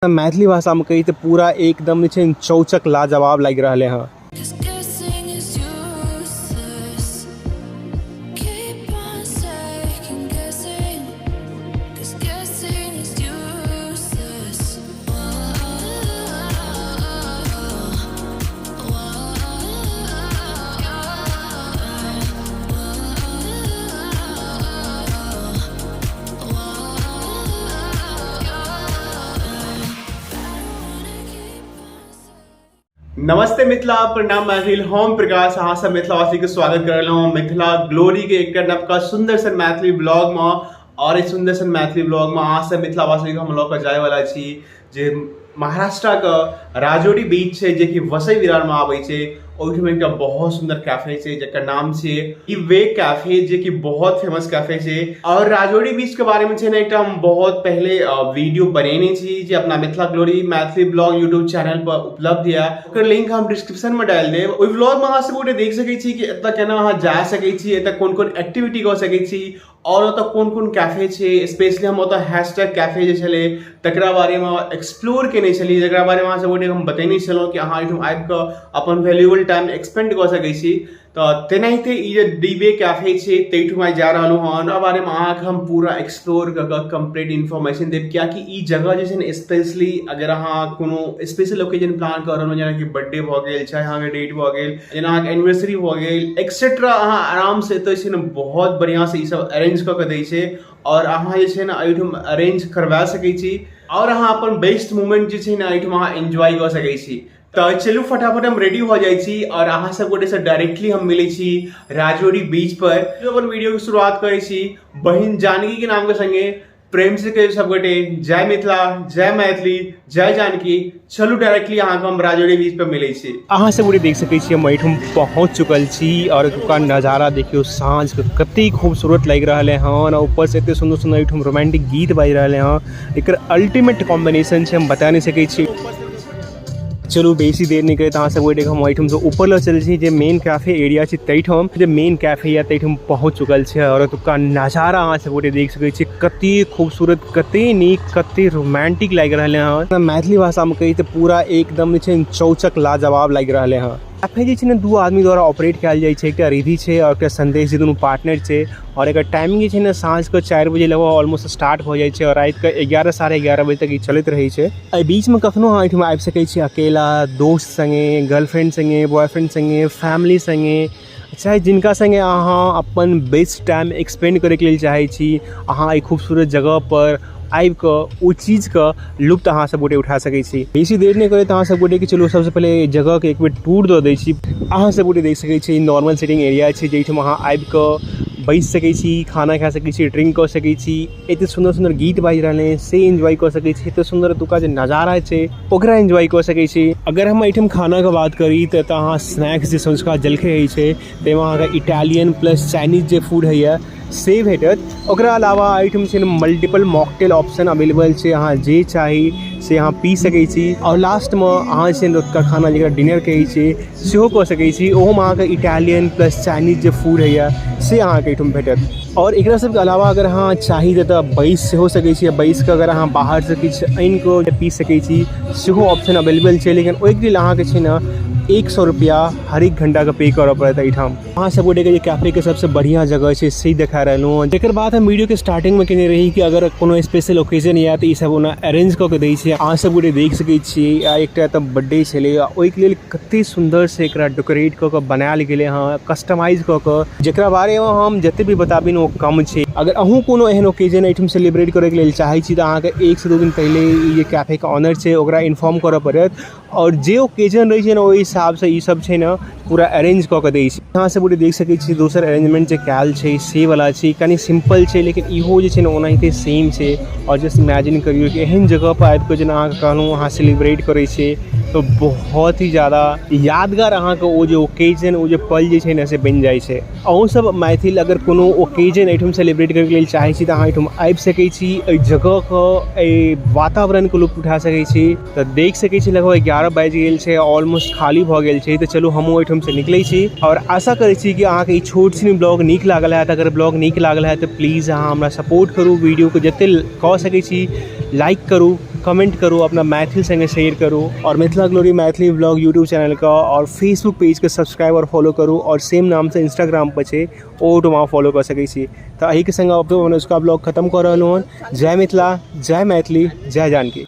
मैथिली भाषा में कही तो पूरा एकदम चौचक लाजवाब लग रहा है। नमस्ते मिथिला, प्रणाम। मैथिल हम प्रकाश अहाँ सब मिथिलावासी के स्वागत कर रहा हूँ मिथिला ग्लोरी के एक नवका सुंदर सन मैथिली ब्लॉग में। और इस सुंदर सन मैथिली ब्लॉग में अहाँ सब मिथिलावासी हम लोग जाए वाला छी जे महाराष्ट्र का राजौरी बीच है जे कि वसई विरार में आवे छे। ओहिठाम एक बहुत सुंदर कैफे छे जेकर नाम छे वे कैफे, जे कि बहुत फेमस कैफे छे। और राजौरी बीच के बारे में छे ना एक हम बहुत पहले वीडियो बनेने छी जे अपना Mithila glory Maithili blog YouTube channel पर उपलब्ध है। ओकर लिंक हम डिस्क्रिप्शन में डाल देब। ओइ ब्लॉग में अहाँ सब गोटे देख सकै छी कि एतय केना अहाँ जा सकै छी, एतय कोन कोन एक्टिविटी कर सकै छी और ओतय कोन कोन कैफे छे। स्पेशली हम ओतय हैशटैग कैफे जे छले तकरा बारे में एक्सप्लोर केने छलिए, जकरा बारे में अहाँ सब गोटे हम बतेने छलहुँ कि अहाँ एहिठाम आबि कऽ अपन वैल्यूएबल टाइम एक्सपेंड कर सकै छी। तो तेनाहिते ई जे डीबे कैफे छे तैठुम आइ जा रहलहुँ हँ। ओकरा बारे में अहाँके हम पूरा एक्सप्लोर कऽ कऽ कंप्लीट इन्फॉर्मेशन देब, कियाकि ई जगह जे छै ने स्पेशली अगर अहाँ कोनो स्पेशल ओकेजन प्लान कर रहलहुँ, जेना कि बर्थडे भऽ गेल, चाहे अहाँके डेट भऽ गेल, जेना अहाँके एनिवर्सरी भऽ गेल एक्सेट्रा, अहाँ आराम से एतय छै ने बहुत बढ़िया से ई सब अरेंज कऽ के दै छै और अहाँ जे छै ने एहिठाम अरेंज करवा सकै छी और अहाँ अपन बेस्ट मोमेंट जे छै ने एहिठाम अहाँ एंजॉय कर सकै छी। तो चलू फटाफट हम रेडी हो जाए छी और अहाँ सब गोटे से डायरेक्टली हम मिले छी राजौरी बीच पर। जो अपन वीडियो की शुरुआत करे छी बहिन जानकी के नाम के संगे। प्रेम से कहियो सब गोटे जय मिथिला, जय मैथिली, जय जानकी। चलू डायरेक्टली अहाँ हम राजौरी बीच पर मिले छी। अहाँ सब गोटे देख सकै छी हम एहिठाम पहुँच चुकल छी और एतुका नज़ारा देखियो, साँझ के कते खूबसूरत लग रहा है हन। ऊपर से एते सुंदर सुंदर एहिठाम रोमांटिक गीत बाजि रहा है। एकर अल्टीमेट कॉम्बिनेशन छै, हम बता नहीं सकै छी। चलो बेसी देर नहीं करे तो अहाँ सब गोटे हम एहिठाम से ऊपर लऽ चल छी जे मेन कैफे एरिया छै तैठाम। जे मेन कैफे या तैठाम पहुँच चुकल छै और एतुका नज़ारा अहाँ सब गोटे देख सकै छी, कते खूबसूरत, कते नीक, कते रोमांटिक लग रहा है। मैथिली भाषा में कही तो पूरा एकदम चौचक लाजवाब लग रहा है। कैफे जे छै ने दू आदमी द्वारा ऑपरेट कयल जाइ छै, एकटा रिधि छै और एकटा संदेश, जे दुनू पार्टनर छै। और एकर टाइमिंग जे छै ने साँझ के 4 बजे लगभग ऑलमोस्ट स्टार्ट हो जाइ छै और रात के 11 साढ़े 11 बजे तक ई चलैत रहै छै। एहि बीच में कखनो अहाँ एहिठाम आबि सकै छी अकेला, दोस्त संगे, गर्लफ्रेंड संगे, बॉयफ्रेंड संगे, फैमिली संगे, चाहे जिनका संगे अहाँ अपन बेस्ट टाइम एक्सपेंड करे के लेल चाहे छी। अहाँ एहि खूबसूरत जगह पर आबि कऽ ओ चीज के लुप्त अहाँ सब गोटे उठा सकै छी। बेसी देर नहीं करे तो अहाँ सब गोटे के चलो सबसे पहले जगह के एक बेर टूर दऽ दै छी। अहाँ सब गोटे देख सकै छी नॉर्मल सिटिंग एरिया छै जैठाम अहाँ आबि कऽ बैस सकै छी, खाना खा सकै छी, ड्रिंक कर सकै छी। एते सुंदर सुंदर गीत बाजि रहल हैं से एंजॉय कर सकै छी। एते सुंदर एतुका जे नजारा छै ओकरा एंजॉय कर सकै छी। अगर हम एहिठाम खाना के बात करी तो अहाँ स्नैक्स जे सँझुका जलखै होइ छै ताहिमे अहाँके इटालियन प्लस चाइनीज जे फूड होइए से भेटत। ओकरा अलावा एहिठाम छै मल्टीपल मॉकटेल ऑप्शन अवेलेबल छै, अहाँ जे चाही से अहाँ पी सकै छी। और लास्ट में अहाँ छै ओतुका खाना जकरा डिनर कहै छै सेहो कऽ सकै छी। ओहोमे अहाँके इटालियन प्लस चाइनीज जे फूड होइए से अहाँके एहिठाम भेटत। और एकरा सबके अलावा अगर अहाँ चाही तऽ बैस सेहो सकै छी। बैस कऽ अगर अहाँ बाहर से किछु आनि कऽ पी सकै छी सेहो ऑप्शन अवेलेबल छै। लेकिन ओहिके लेल अहाँके छै ने 100 रुपया हर एक घंटा का पे करऽ पड़त एहिठाम। अहाँ सब गोटे के जे कैफे के सबसे बढ़िया जगह छै से देखा रहलहुँ। जेकर बाद हम वीडियो के स्टार्टिंग में केने रही कि अगर कोनो स्पेशल ओकेजन या तऽ ई सब ओना अरेंज कऽ के दै छै। अहाँ सब गोटे देख सकै छी आ एकटा तऽ बर्थडे छलै, ओहिके लेल कते सुंदर से एकरा डेकोरेट कऽ के बनायल गेलै हँ, कस्टमाइज कऽ के, जेकरा बारे में हम जते भी बताबिन ओ कम छै। अगर अहूँ कोनो एहन ओकेजन एहिठाम सेलिब्रेट करे के लेल चाहे छी तऽ अहाँके 1 से 2 दिन पहले ई जे कैफे के ऑनर छै ओकरा इन्फॉर्म करऽ पड़त और जे ओकेजन रहै छै ने ओहि हिसाब से ई सब छै ने पूरा अरेंज कऽ के दै छै। अहाँ सब गोटे देख सकै छी दोसर अरेंजमेंट जे कयल छै से वाला छै, कनी सिंपल छै लेकिन इहो जे छै ने ओनाहिते सेम छै। और जस्ट इमेजिन करियो कि एहन जगह पर आबि कऽ जेना अहाँके कहलहुँ अहाँ सेलिब्रेट करै छै तो बहुत ही ज़्यादा यादगार अहाँके ओ जे ओकेजन, ओ जे पल जे छै ने से बनि जाइ छै। अहूँ सब मैथिल अगर कोनो ओकेजन एहिठाम सेलिब्रेट करैके लेल चाहै छी तऽ अहाँ एहिठाम आबि सकै छी। एहि जगहके, एहि वातावरणके लुत्फ उठा सकै छी। तऽ देख सकै छी लगभग 11 बाजि गेल छै, ऑलमोस्ट खाली भऽ गेल छै। तऽ चलू हमहूँ एहिठाम से निकलै छी और आशा करै छी कि अहाँके ई छोट सन ब्लॉग नीक लागल है। अगर ब्लॉग नीक लागल है तऽ प्लीज़ अहाँ हमरा सपोर्ट करू, वीडियो को जते कऽ सकै छी लाइक करू कमेंट करो, अपना मैथिल संगे शेयर करो और Mithila glory Maithili blog YouTube channel का और फेसबुक पेज के सब्सक्राइब और फॉलो करो और सेम नाम से इंस्टाग्राम पर छे ओ तो वहाँ फॉलो कर सकै छी। तो यही के संग अब तो उसका ब्लॉग खत्म कर रहा हूँ। जय मिथिला, जय मैथिली, जय जानकी।